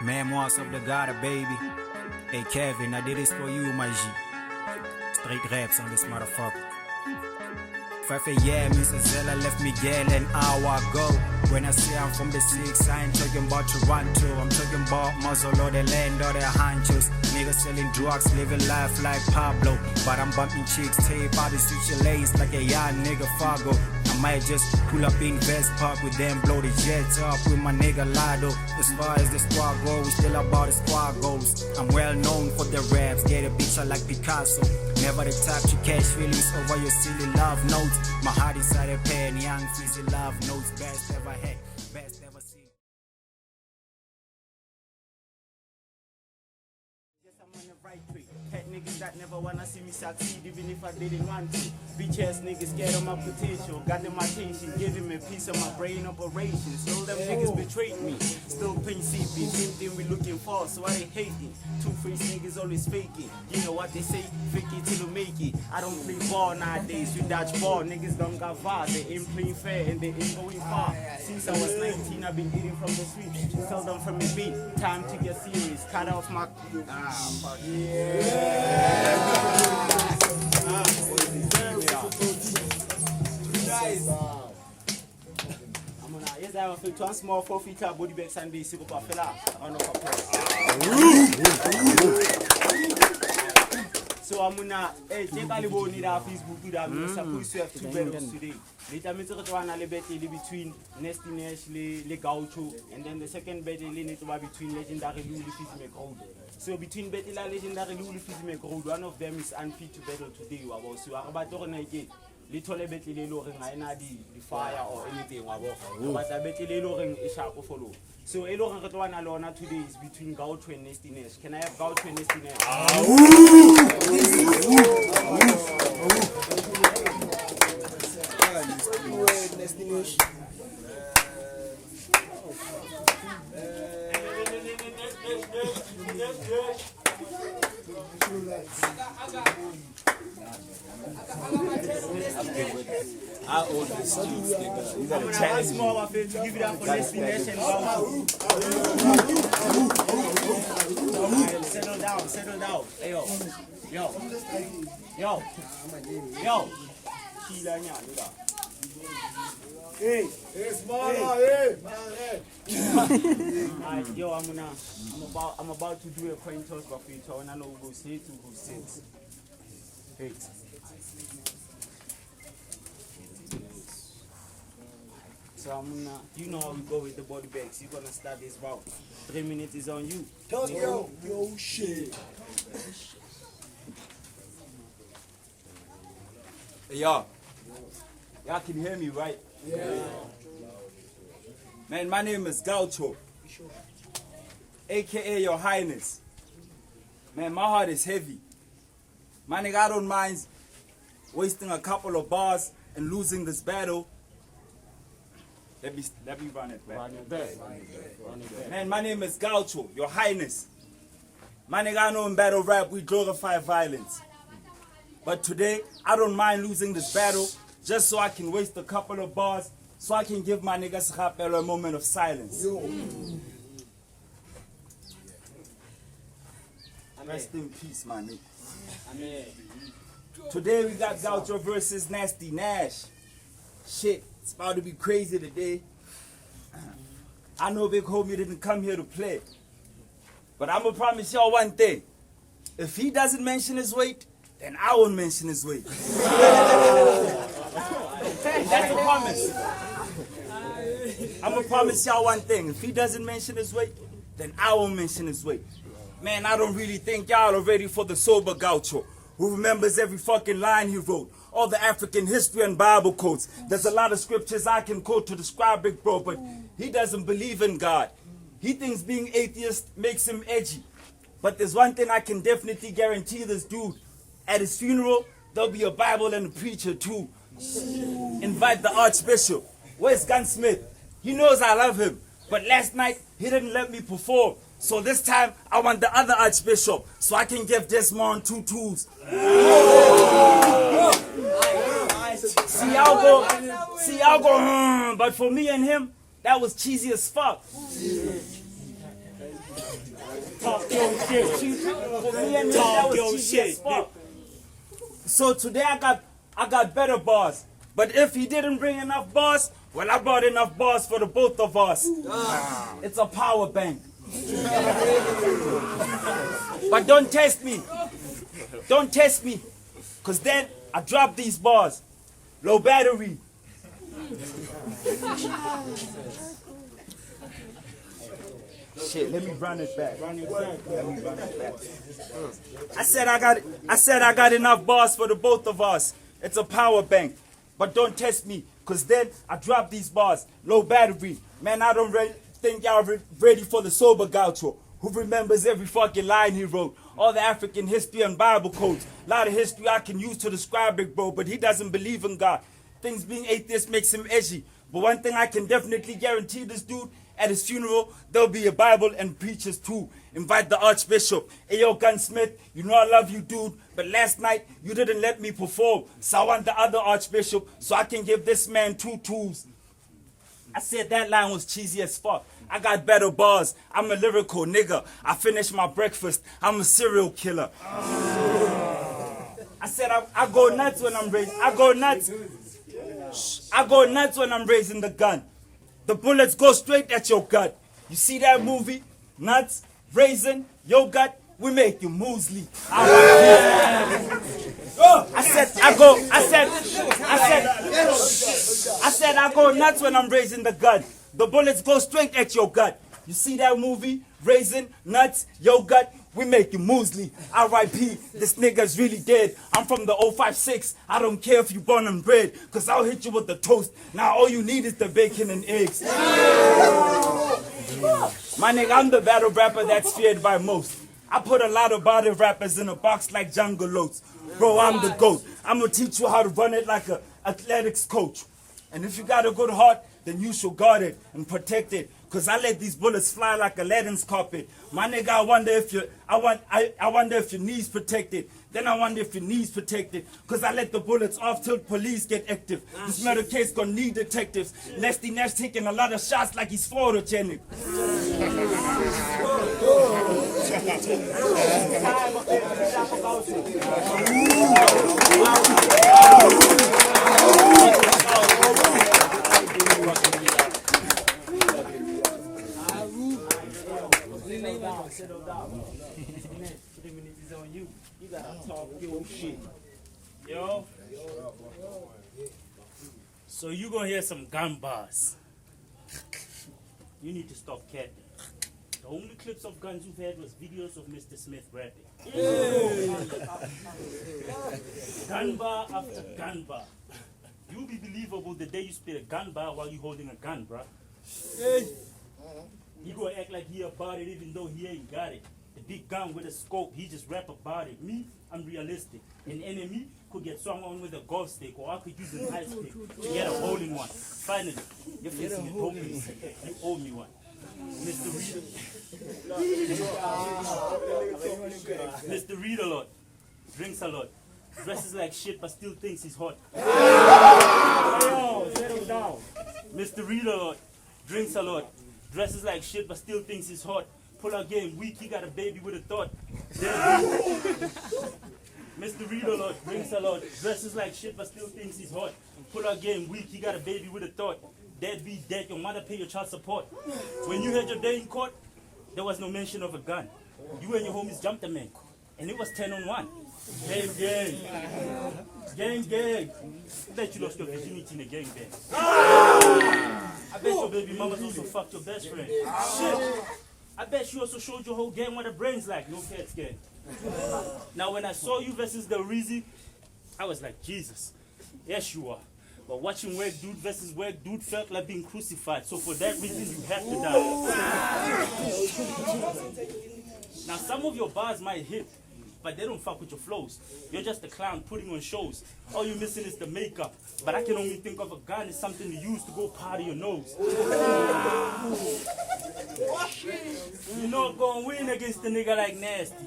Memoirs of the God, baby. Hey Kevin, I did this for you, my G. Straight raps on this motherfucker. 5 a.m. Mr. Zella left Miguel an hour ago. When I say I'm from the 6, I ain't talking about Toronto. I'm talking about Muzzle or the land or the Hanchos. Niggas selling drugs, living life like Pablo. But I'm bumping chicks, tape, I be switching lanes like a young nigga Fargo. I might just pull up in Vest Park with them, blow the jets up with my nigga Lado. As far as the squad goes, we still about the squad goals. I'm well known for the raps, get a bitch like Picasso. Never the type to catch feelings over your silly love notes. My heart inside a pen, young fizzy love notes. Best ever had, best ever seen. Yes, I'm on the right track. Pet niggas that never wanna see me succeed, even if I didn't want to. Bitch ass niggas scared of my potential. Got them attention, giving me a piece of my brain operations. All them niggas betrayed me. Still playing CP, same thing we looking for, so I ain't hating. Two-faced niggas always faking. You know what they say, fake it till you make it. I don't play ball nowadays, we dodge ball. Niggas don't got VAR, they ain't playing fair and they ain't going far. Since I was 19, I've been eating from the street. Tell them from the beat, time to get serious. Cut off my... fuck yeah. Nice. I'm gonna yes, I have a small 4 feet BodyBag Sunday. See what I So I'm gonna take a little bit of Facebook to that. I'm supposed to have 2 battles today. Later, I'm going to have a battle between Nash, le Gaucho, and then the second battle is between Legendary Lulu Fizzy Road. So between battle and Legendary Lulu Fizzy Road, one of them is unfit to battle today. So I'm about to get little battle the fire or anything. But I bet a sharp follow. So Elon today is between Gaucho and Nash. Can I have Gaucho and Nash? I own the streets, nigga. You gotta challenge me. Small to give it up for Nash and Gaucho. Settle down, settle down. Hey, yo. Hey, small, hey. Yo, I'm about to do a coin toss for you. I wanna know who goes 8 to who sits. 8. So you know how we go with the body bags. You're gonna start this route. 3 minutes is on you. Yo, shit. Hey, y'all can hear me, right? Yeah. Man, my name is Gaucho, aka Your Highness. Man, my heart is heavy. My nigga, I don't mind wasting a couple of bars and losing this battle. Let me run it back. Man, my name is Gaucho, Your Highness. My nigga, I know in battle rap we glorify violence. But today, I don't mind losing this battle just so I can waste a couple of bars so I can give my niggas a moment of silence. Rest in peace, my nigga. Amen. Today we got Gaucho versus Nasty Nash. Shit, it's about to be crazy today. I know Big Homie didn't come here to play. But I'm gonna promise y'all one thing. If he doesn't mention his weight, then I won't mention his weight. That's a promise. I'm gonna promise y'all one thing. If he doesn't mention his weight, then I won't mention his weight. Man, I don't really think y'all are ready for the sober Gaucho, who remembers every fucking line he wrote, all the African history and Bible quotes. There's a lot of scriptures I can quote to describe Big Bro, but he doesn't believe in God. He thinks being atheist makes him edgy. But there's one thing I can definitely guarantee this dude. At his funeral, there'll be a Bible and a preacher too. Invite the Archbishop. Where's Gunsmith? He knows I love him. But last night, he didn't let me perform. So this time, I want the other Archbishop so I can give Desmond 2 tools. See, y'all go, but for me and him, that was cheesy as fuck. Talk your shit. For me and him, that was cheesy as fuck. So today I got better bars. But if he didn't bring enough bars, well, I brought enough bars for the both of us. It's a power bank. But don't test me. Don't test me. Because then I drop these bars. Low battery. Shit, let me run it back. Let me run it back. I said I got enough bars for the both of us. It's a power bank. But don't test me, cause then I drop these bars. Low battery. Man, I don't think y'all ready for the sober Gaucho, who remembers every fucking line he wrote. All the African history and Bible codes. A lot of history I can use to describe it, bro, but he doesn't believe in God. Things being atheist makes him edgy. But one thing I can definitely guarantee this dude, at his funeral, there'll be a Bible and preachers too. Invite the Archbishop. Hey, yo, Gunsmith, you know I love you, dude. But last night, you didn't let me perform. So I want the other Archbishop so I can give this man 2 tools. I said that line was cheesy as fuck. I got better bars. I'm a lyrical nigga. I finished my breakfast. I'm a serial killer. I said I go nuts when I'm raising. I go nuts when I'm raising the gun. The bullets go straight at your gut. You see that movie? Nuts, raisin, your gut, we make you muesli. I said I go nuts when I'm raising the gun. The bullets go straight at your gut. You see that movie? Raisin, nuts, your gut, we make you muesli. R.I.P. This nigga's really dead. I'm from the 056. I don't care if you born and bred, cause I'll hit you with the toast. Now all you need is the bacon and eggs. My nigga, I'm the battle rapper that's feared by most. I put a lot of body rappers in a box like jungle oats. Bro, I'm the GOAT. I'm gonna teach you how to run it like an athletics coach. And if you got a good heart, then you should guard it and protect it. Cause I let these bullets fly like Aladdin's carpet. My nigga, I wonder if your knees protected. Then I wonder if your knees protected. Cause I let the bullets off till police get active. This murder case gonna need detectives. Leslie Nash taking a lot of shots like he's photogenic. Settle down. 3 minutes is on you. You gotta talk your shit. Yo. So you gonna hear some gun bars. You need to stop capping. The only clips of guns you've had was videos of Mr. Smith rapping. Gun bar after gun bar. You'll be believable the day you spit a gun bar while you holding a gun, bruh. He gonna act like he about it even though he ain't got it. The big gun with a scope, he just rap about it. Me, I'm realistic. An enemy could get swung on with a golf stick, or I could use an ice pick to get a hole in one. Finally, you're facing a dope piece. You owe me one. Mr. Read a lot, drinks a lot, dresses like shit but still thinks he's hot. Yo, settle down. Mr. Read a lot, drinks a lot, dresses like shit but still thinks he's hot. Pull out game weak, he got a baby with a thought. Mr. Read a lot, drinks a lot, dresses like shit but still thinks he's hot. Pull out game weak, he got a baby with a thought. Dead be dead, your mother pay your child support. When you had your day in court, there was no mention of a gun. You and your homies jumped a man, and it was 10 on 1. Gang, gang. Gang, gang. I bet you lost your virginity in a gang bang. I bet your baby mamas also fucked your best friend. Shit. I bet you also showed your whole gang what a brain's like. No cats gang. Now when I saw you versus the Reezy, I was like, Jesus. Yes, you are. But watching Work Dude versus Work Dude felt like being crucified. So for that reason, you have to die. Now some of your bars might hit, but they don't fuck with your flows. You're just a clown putting on shows. All you're missing is the makeup. But I can only think of a gun as something to use to go powder your nose. You're not gonna win against a nigga like Nasty.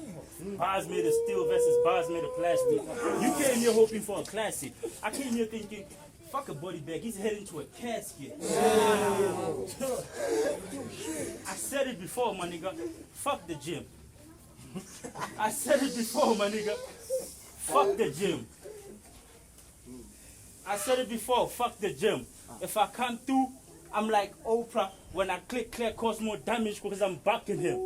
Bars made of steel versus bars made of plastic. You came here hoping for a classic. I came here thinking, fuck a body bag, he's heading to a casket. I said it. it before, my nigga. Fuck the gym. I said it before, my nigga. Fuck the gym. I said it before, fuck the gym. If I come through, I'm like Oprah. When I click, clear, cause more damage because I'm backing him.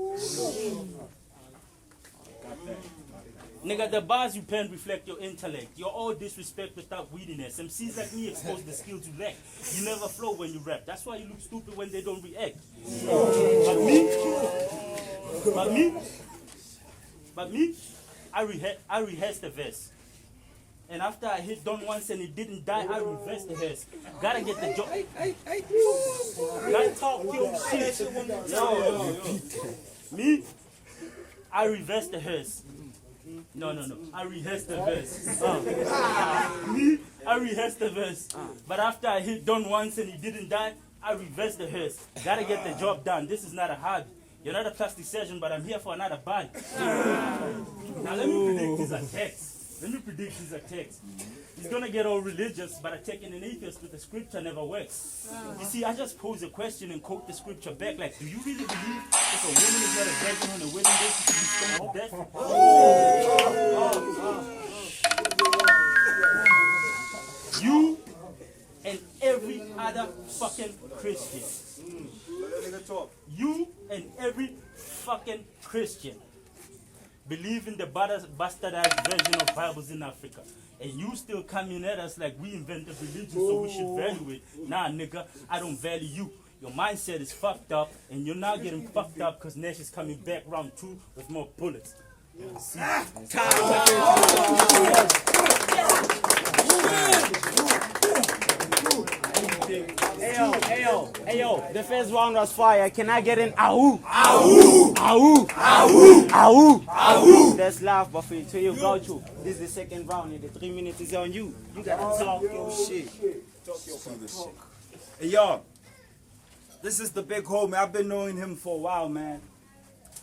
Nigga, the bars you pen reflect your intellect. You're all disrespect without weediness. MCs like me expose the skills you lack. You never flow when you rap. That's why you look stupid when they don't react. But me, I rehearsed the verse. And after I hit Don once and he didn't die, I reversed the verse. Gotta get the job. Gotta talk your shit. Yo. Me, I reversed the verse. No. I rehearsed the verse. Me, I rehearsed the verse. But after I hit Don once and he didn't die, I reversed the verse. Gotta get the job done. This is not a hobby. You're not a plastic surgeon, but I'm here for another body. Now let me predict these attacks. He's gonna get all religious, but attacking an atheist with the scripture never works. You see, I just pose a question and quote the scripture back. Like, do you really believe if a woman is not a virgin on a wedding day, she should be stoned to death? You and every other fucking Christian. You and every fucking Christian believe in the bastardized version of Bibles in Africa. And you still coming at us like we invented religion, so we should value it. Nah, nigga, I don't value you. Your mindset is fucked up, and you're now getting fucked up because Nash is coming back round 2 with more bullets. Hey yo, the first round was fire. Can I get an ahoo? Ahoo! Ahoo! Ahoo! Ahoo! Ahoo! That's laugh, but for you, Gaucho. This is the second round, and the 3 minutes is on you. You gotta talk your shit. Hey, y'all. This is the big homie. I've been knowing him for a while, man.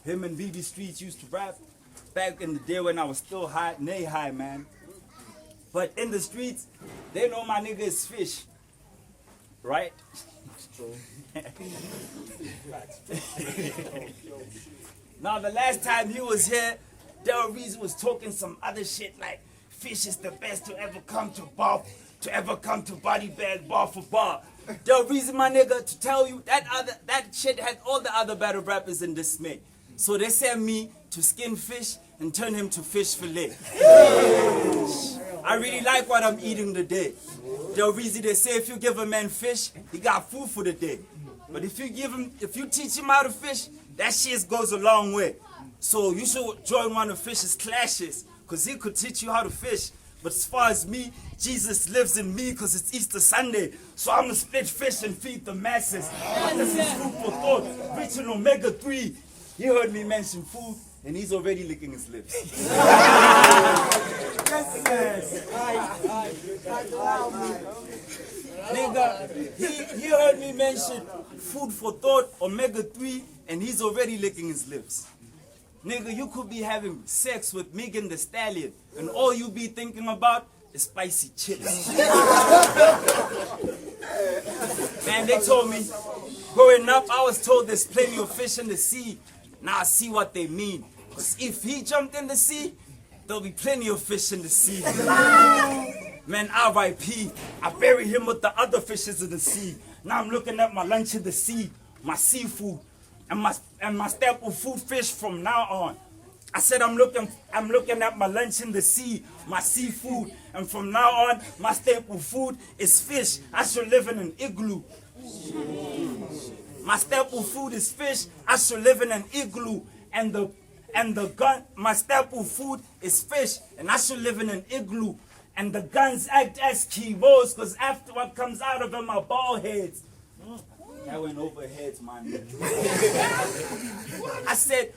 Him and BB Streets used to rap back in the day when I was still high, nay high, man. But in the streets, they know my nigga is Fish. Right? Now, the last time he was here, Del Reese was talking some other shit like Fish is the best to ever come to BodyBag bar for bar. Del Reese, my nigga, to tell you that shit had all the other battle rappers in dismay. So they sent me to skin Fish and turn him to fish fillet. I really like what I'm eating today. Del Reese, they say if you give a man fish, he got food for the day. But if you teach him how to fish, that shit goes a long way. So you should join one of Fish's classes, because he could teach you how to fish. But as far as me, Jesus lives in me because it's Easter Sunday. So I'm going to split fish and feed the masses. This is food for thought, rich in omega-3. He heard me mention food, and he's already licking his lips. Nigga, he heard me mention food for thought, omega-3, and he's already licking his lips. Nigga, you could be having sex with Megan Thee Stallion, and all you be thinking about is spicy chips. Man, they told me, growing up, I was told there's plenty of fish in the sea. Now I see what they mean. Because if he jumped in the sea, there'll be plenty of fish in the sea. Man, R.I.P. I bury him with the other fishes in the sea. Now I'm looking at my lunch in the sea, my seafood, and my staple food, fish from now on. I said I'm looking at my lunch in the sea, my seafood, and from now on, my staple food is fish. I should live in an igloo. My staple food is fish. I should live in an igloo. My staple food is fish, and I should live in an igloo. And the guns act as keyboards, because after what comes out of them are ball heads. That went over heads, man. I said,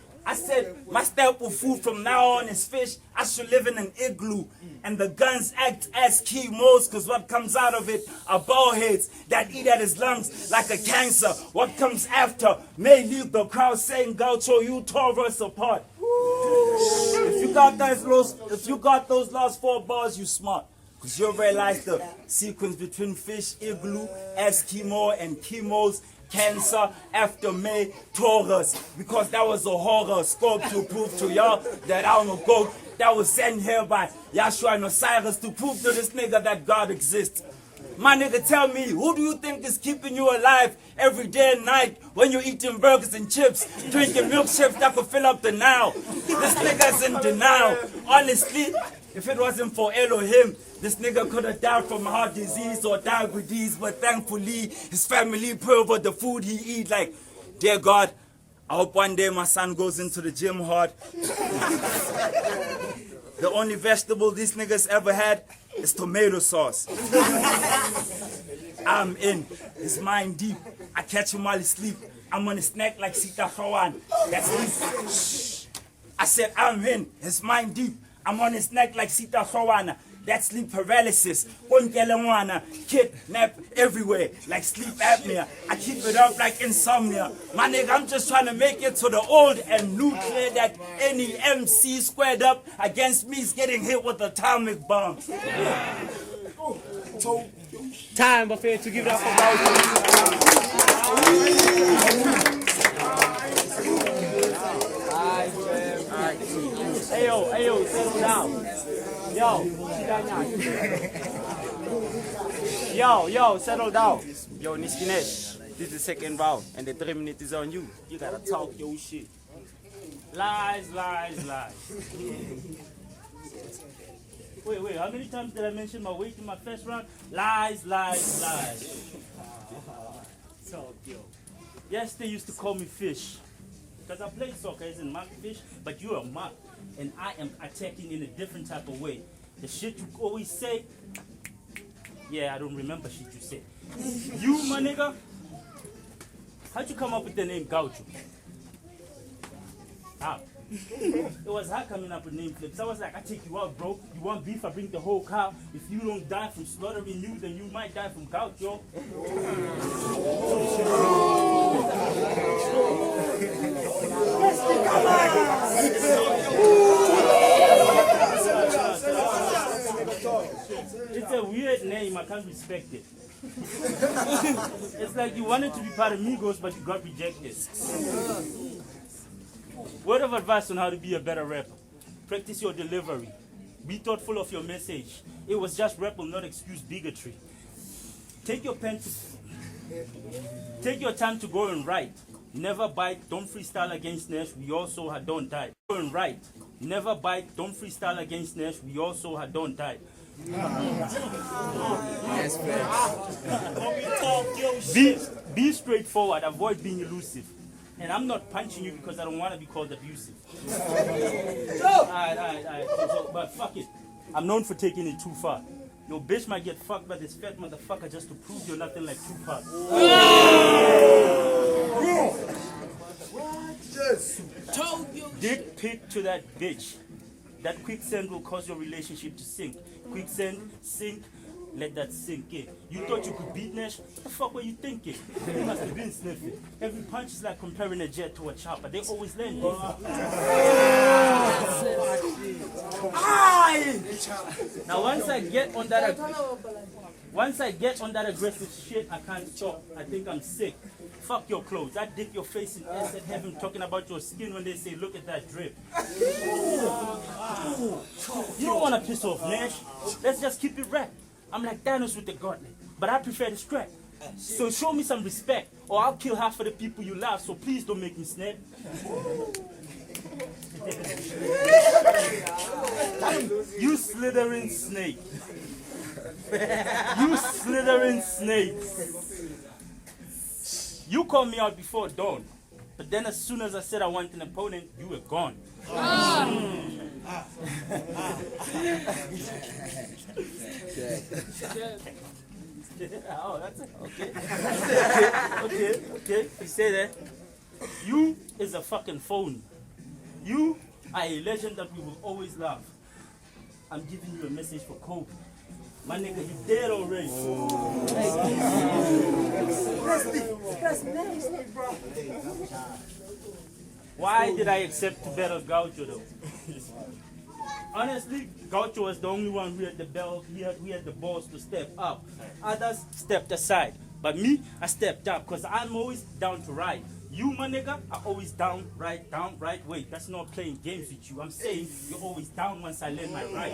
my staple food from now on is fish. I should live in an igloo. And the guns act as chemos, because what comes out of it are ball heads that eat at his lungs like a cancer. What comes after may leave the crowd saying, Gaucho, you tore us apart. If you got those last 4 bars, you smart. Because you'll realize the sequence between fish, igloo, Eskimo, and chemos cancer after May Taurus, because that was a horoscope to prove to y'all that I'm a goat that was sent here by Yahshua and Osiris to prove to this nigga that God exists. My nigga, tell me, who do you think is keeping you alive every day and night when you're eating burgers and chips, drinking milkshakes that could fill up the Nile? This nigga's in denial. Honestly, if it wasn't for Elohim, this nigga could have died from heart disease or diabetes, but thankfully, his family proved the food he eat. Like, dear God, I hope one day my son goes into the gym hard. The only vegetable these niggas ever had is tomato sauce. I'm in. His mind deep. I catch him while he sleep. I'm on a snack like Sita Khawan. That's me. Shh. I said I'm in. His mind deep. I'm on a snack like Sita Khawan. That's sleep paralysis. Kidnap everywhere like sleep apnea. I keep it up like insomnia. My nigga, I'm just trying to make it to the old and new clear that any MC squared up against me is getting hit with atomic bombs. Time buffet to give it up for Gaucho. Hey yo, settle down. Yo, settle dow. Yo, Niski Nash, this is the second round, and the 3 minutes is on you. You gotta talk your shit. Lies. Wait, how many times did I mention my weight in my first round? Lies. Yes, they used to call me fish. Because I play soccer as in mark fish, but you're a mark. And I am attacking in a different type of way. The shit you always say, yeah, I don't remember shit you say. You, my nigga, how'd you come up with the name Gaucho? How? It was hard coming up with name flips. I was like, I take you out, bro. You want beef, I bring the whole cow. If you don't die from slaughtering you, then you might die from Gaucho. It's a weird name, I can't respect it. It's like you wanted to be part of Migos, but you got rejected. Word of advice on how to be a better rapper. Practice your delivery. Be thoughtful of your message. It was just rap will not excuse bigotry. Take your time to go and write. Never bite, don't freestyle against Nash, we also had don't die. Go and write. Never bite, don't freestyle against Nash, we also had don't die. Be straightforward, avoid being elusive. And I'm not punching you because I don't want to be called abusive. Alright. But fuck it. I'm known for taking it too far. Your bitch might get fucked by this fat motherfucker just to prove you're nothing like Tupac. Dick pic to that bitch. That quicksand will cause your relationship to sink. Quicksand, sink, let that sink in. You thought you could beat Nash? What the fuck were you thinking? You must have been sniffing. Every punch is like comparing a jet to a chopper. They always land different. Now once I get on that aggressive shit, I can't stop. I think I'm sick. Fuck your clothes. I dip your face in acid heaven talking about your skin when they say, look at that drip. You don't want to piss off Nash. Let's just keep it rap. I'm like Thanos with the gauntlet, but I prefer the strap. So show me some respect, or I'll kill half of the people you love, so please don't make me snap. You slithering snake. You slithering snake. You called me out before dawn, but then as soon as I said I want an opponent, you were gone. Oh, that's it. Okay. You say that. You is a fucking phone. You are a legend that we will always love. I'm giving you a message for Kobe. My nigga, you dead already. Why did I accept to battle Gaucho though? Honestly, Gaucho was the only one who had the balls to step up. Others stepped aside. But me, I stepped up because I'm always down to ride. You, my nigga, are always down, right? Wait, that's not playing games with you. I'm saying you're always down once I let my ride.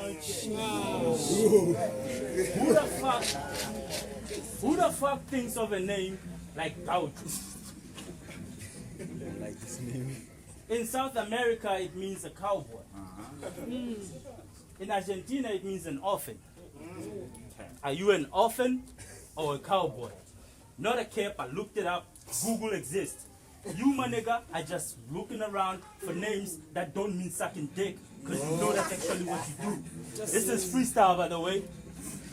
Who the fuck thinks of a name like Gaucho? In South America, it means a cowboy. In Argentina, it means an orphan. Are you an orphan or a cowboy? Not a cap, I looked it up. Google exists. You, my nigga, are just looking around for names that don't mean sucking dick, because you know that's actually what you do. This is freestyle, by the way.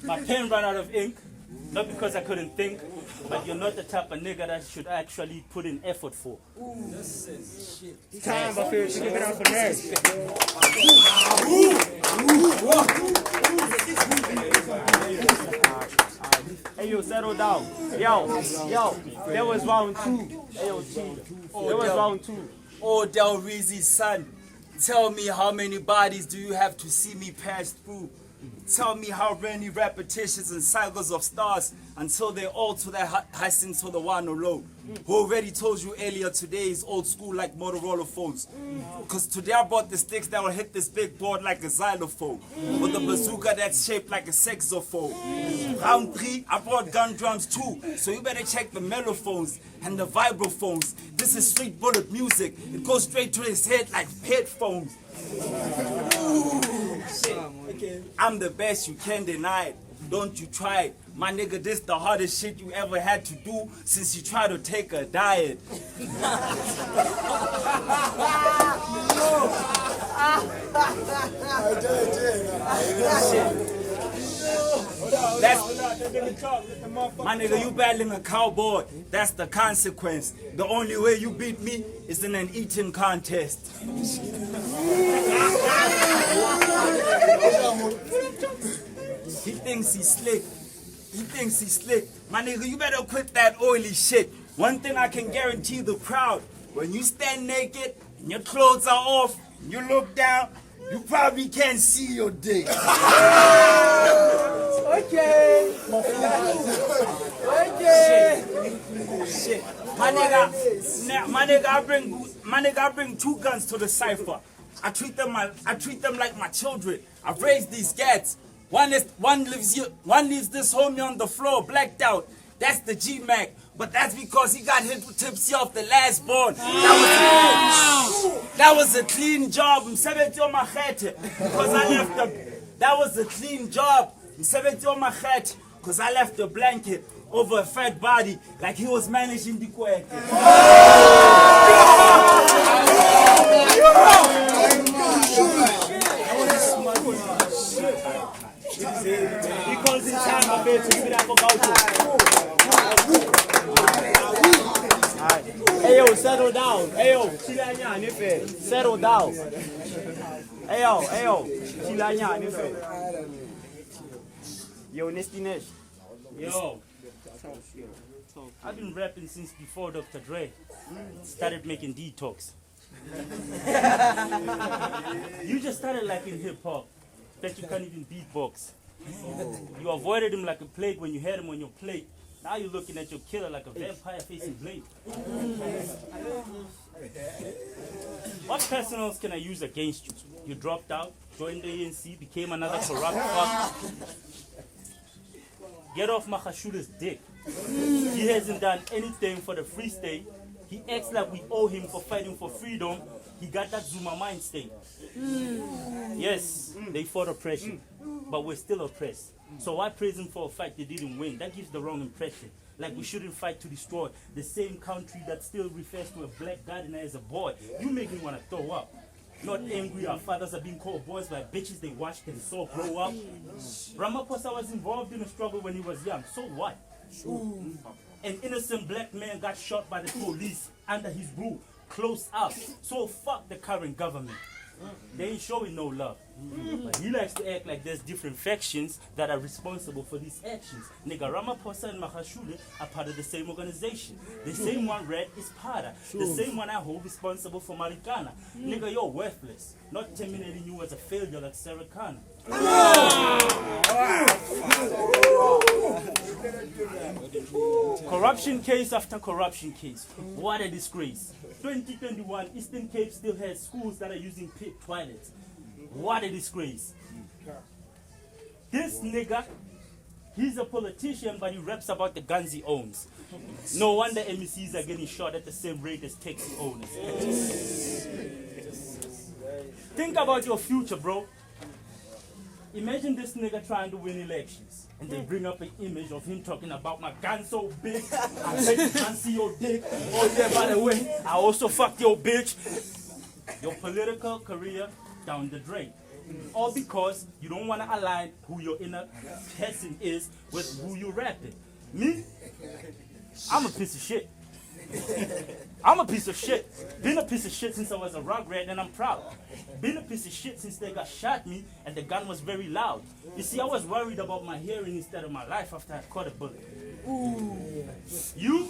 My pen ran out of ink, not because I couldn't think, but you're not the type of nigga that should actually put in effort for. Time up here to give it up for Nash. Hey, yo, settle down. Yo, that was round 2. Hey, yo, Chief. That was round 2. Oh, Del Rizzi's son, tell me how many bodies do you have to see me pass through? Tell me how many repetitions and cycles of stars until they're all to that hissing to the one road. Who already told you earlier today is old school like Motorola phones. Cause today I bought the sticks that will hit this big board like a xylophone. With a bazooka that's shaped like a saxophone. Round 3, I brought gun drums too. So you better check the mellophones and the vibrophones. This is street bullet music. It goes straight to his head like headphones. I'm the best, you can't deny it. Don't you try it. My nigga, this the hardest shit you ever had to do since you tried to take a diet. My nigga, you battling a cowboy. That's the consequence. The only way you beat me is in an eating contest. He thinks he's slick. He thinks he's slick. My nigga, you better quit that oily shit. One thing I can guarantee the crowd, when you stand naked and your clothes are off, and you look down, you probably can't see your dick. Okay. Shit. My nigga, I bring 2 guns to the cipher. I treat them like my children. I've raised these cats. One leaves this homie on the floor, blacked out. That's the G-Mac. But that's because he got hit with tipsy off the last born. That was a clean job. That was a clean job. Because I left a blanket over a fat body like he was managing the quack. Because it's time up here to give it up for Gaucho. Hey, yo, settle down. Hey, yo, chilanya, nife. Settle down. Hey, yo, chilanya, nife. Yo, Nasty Nash. Yo, I've been rapping since before Dr. Dre started making detox. You just started liking hip-hop, that you can't even beatbox. You avoided him like a plague when you had him on your plate. Now you're looking at your killer like a vampire facing blade. What personals can I use against you? You dropped out, joined the ANC, became another corrupt fuck. Get off Mahashula's dick. He hasn't done anything for the free state. He acts like we owe him for fighting for freedom. He got that Zuma mind state. Yes, they fought oppression, but we're still oppressed. So why praise him for a fight they didn't win? That gives the wrong impression. Like we shouldn't fight to destroy the same country that still refers to a black gardener as a boy. You make me want to throw up. Not angry, our fathers are being called boys by bitches they watched and saw grow up. Ramaphosa was involved in a struggle when he was young. So what? An innocent black man got shot by the police under his rule, close up. So fuck the current government. They ain't showing no love. But he likes to act like there's different factions that are responsible for these actions. Nigga, Ramaphosa and Mahashule are part of the same organization. The same one Red is Pada. The same one I hold responsible for Marikana. Nigga, you're worthless. Not terminating you as a failure like Sarah Khan. Corruption case after corruption case. What a disgrace. 2021, Eastern Cape still has schools that are using pig toilets. What a disgrace. This nigga, he's a politician, but he raps about the guns he owns. No wonder MECs are getting shot at the same rate as taxi owners. Think about your future, bro. Imagine this nigga trying to win elections, and they bring up an image of him talking about my gun so big, I bet you can't see your dick. Oh yeah, by the way, I also fucked your bitch. Your political career down the drain. All because you don't want to align who your inner person is with who you rapping. Me? I'm a piece of shit. I'm a piece of shit. Been a piece of shit since I was a rugrat, and I'm proud. Been a piece of shit since they got shot me and the gun was very loud. You see, I was worried about my hearing instead of my life after I caught a bullet. Ooh. You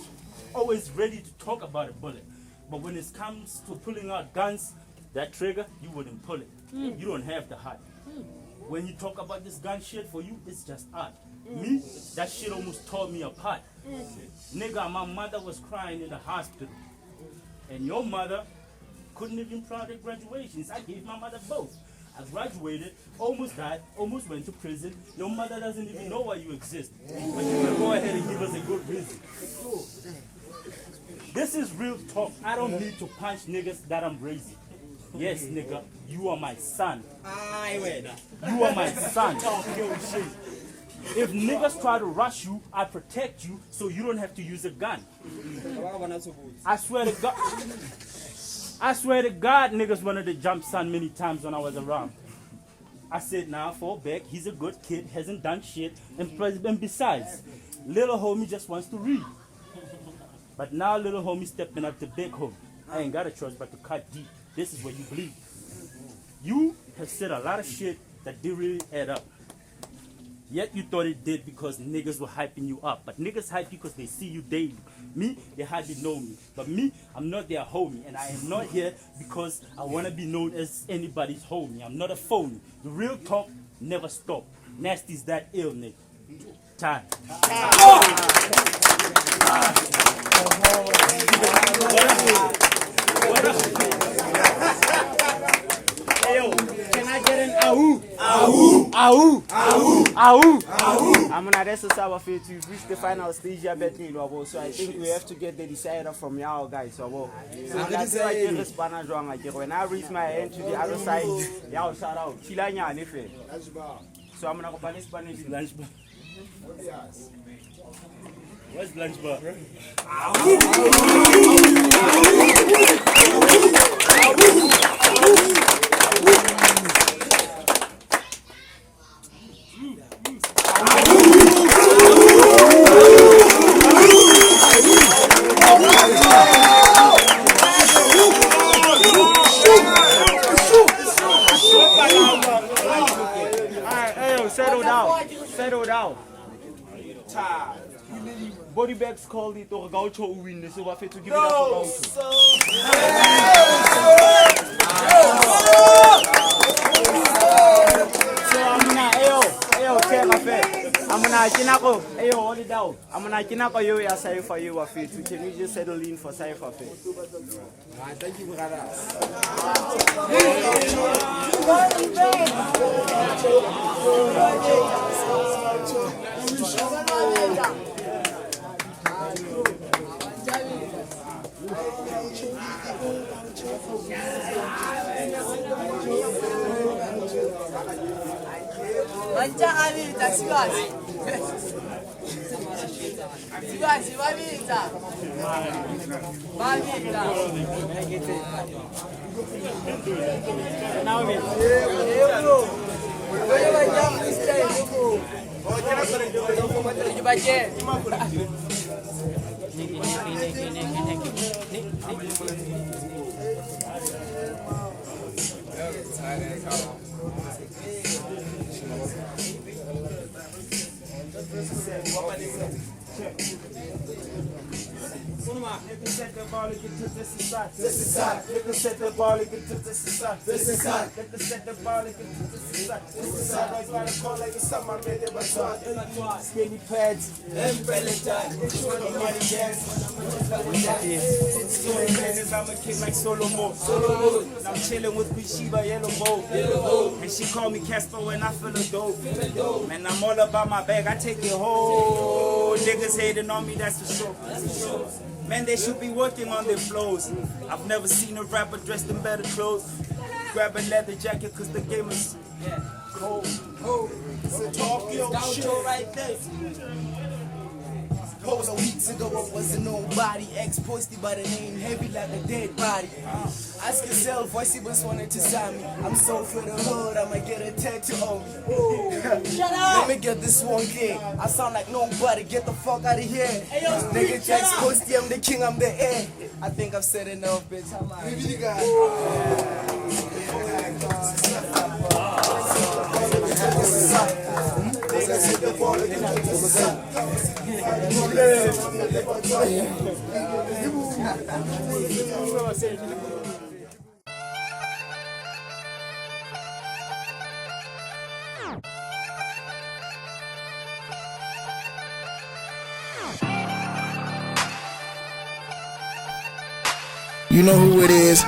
always ready to talk about a bullet, but when it comes to pulling out guns, that trigger, you wouldn't pull it. You don't have the heart. When you talk about this gun shit, for you, it's just art. Me, that shit almost tore me apart. Nigga, my mother was crying in the hospital. And your mother couldn't even proud at graduations. I gave my mother both. I graduated, almost died, almost went to prison. Your mother doesn't even know why you exist. But you can go ahead and give us a good reason. This is real talk. I don't need to punch niggas that I'm raising. Yes, nigga, you are my son. You are my son. If niggas try to rush you, I protect you so you don't have to use a gun. I swear to God, niggas wanted to jump son many times when I was around. I said, nah, fall back. He's a good kid, hasn't done shit, and besides, little homie just wants to read. But now little homie stepping up to big homie. I ain't got a choice but to cut deep. This is where you bleed. You have said a lot of shit that didn't really add up. Yet you thought it did because niggas were hyping you up. But niggas hype you because they see you daily. Me, they hardly know me. But me, I'm not their homie. And I am not here because I want to be known as anybody's homie. I'm not a phony. The real talk never stop. Nasty's that ill, nigga. Time. Can I get an ahoo? Ahoo! Ahoo! Ahoo! Ahoo! Ahoo! I'm gonna rest us our feet. We've reached the final stage here, so I think we have to get the decider from y'all guys. So that's why when I reach my hand to the other side, y'all shout out. So I'm gonna go punish lunch bar. Where's lunch bar? Settle down. BodyBag's called it or Gaucho win, so we're fit to give it up for Gaucho. So I'm gonna, hold it down. I'm gonna kinako you ya say for you fit. Can you just settle in for say for fit? Thank you, brother. get to this side. Let the set the ball, get to this side. Let the set the ball, get to this side. I gotta call like it's something I made it by skinny pads, umbrella tie, shorty money dance. I'm a kid like Solomon. I'm chilling with Kushiba Yellow Bow. And she call me Casper when I feel a dope. Man, I'm all about my bag, I take it home. Niggas hating on me, that's for sure. Man, they should be working on their flows. I've never seen a rapper dressed in better clothes. Grab a leather jacket cause the game is cold. It's a Tokyo Gaucho right there. Couple weeks ago I wasn't nobody. Ex-posted by the name heavy like a dead body. Ask yourself why she was wanting to sign me. I'm so for the hood, I might get a tattoo on me. Shut up! Let me get this one clear. I sound like nobody, get the fuck out of here. Hey, yo, nigga ex-posted, I'm the king, I'm the heir. I think I've said enough, bitch. I'm out. Maybe you got You know who it is.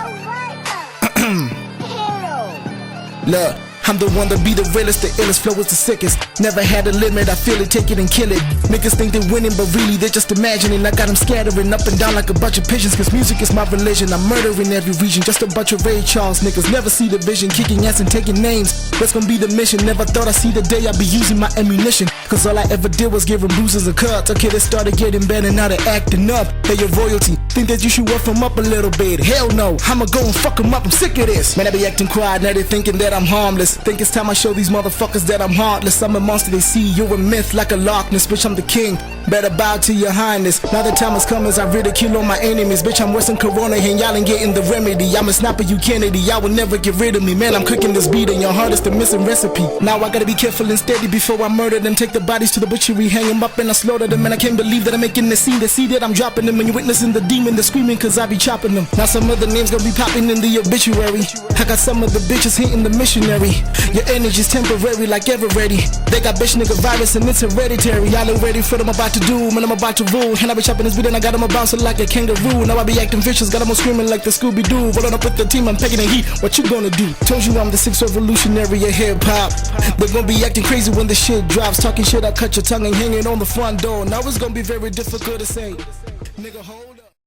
Look, I'm the one to be the realest, the illest, flow is the sickest. Never had a limit, I feel it, take it and kill it. Niggas think they're winning, but really they're just imagining. I got them scattering up and down like a bunch of pigeons, cause music is my religion. I'm murdering every region, just a bunch of Ray Charles niggas. Never see the vision, kicking ass and taking names. That's gonna be the mission, never thought I'd see the day I'd be using my ammunition. Cause all I ever did was give them bruises and cuts. Okay, they started getting better, now they're acting up. They your royalty, think that you should work them up a little bit. Hell no, I'ma go and fuck them up, I'm sick of this. Man, I be acting quiet, now they thinking that I'm harmless. Think it's time I show these motherfuckers that I'm heartless. I'm a monster they see, you're a myth like a Loch Ness. Bitch, I'm the king, better bow to your highness. Now the time has come as I ridicule all my enemies. Bitch, I'm worse than Corona and y'all ain't getting the remedy. I'm a sniper, you Kennedy, y'all will never get rid of me. Man, I'm cooking this beat and your heart is the missing recipe. Now I gotta be careful and steady before I murder them. Take the bodies to the butchery, hang them up and I slaughter them. And I can't believe that I'm making the scene. They see that I'm dropping them and you're witnessing the demon, they're screaming cause I be chopping them. Now some other names gonna be popping in the obituary. I got some of the bitches hitting the missionary. Your energy's temporary like ever ready. They got bitch nigga virus and it's hereditary. Y'all ain't ready for what I'm about to do, man, I'm about to rule. And I be chopping this beat and I got them a bouncing like a kangaroo. Now I be acting vicious, got them all screaming like the Scooby-Doo. Rolling up with the team, I'm packing the heat, what you gonna do? Told you I'm the sixth revolutionary of hip-hop. They're gonna be acting crazy when the shit drops. Talking shit, I cut your tongue and hanging on the front door. Now it's gonna be very difficult to say. Nigga, hold up.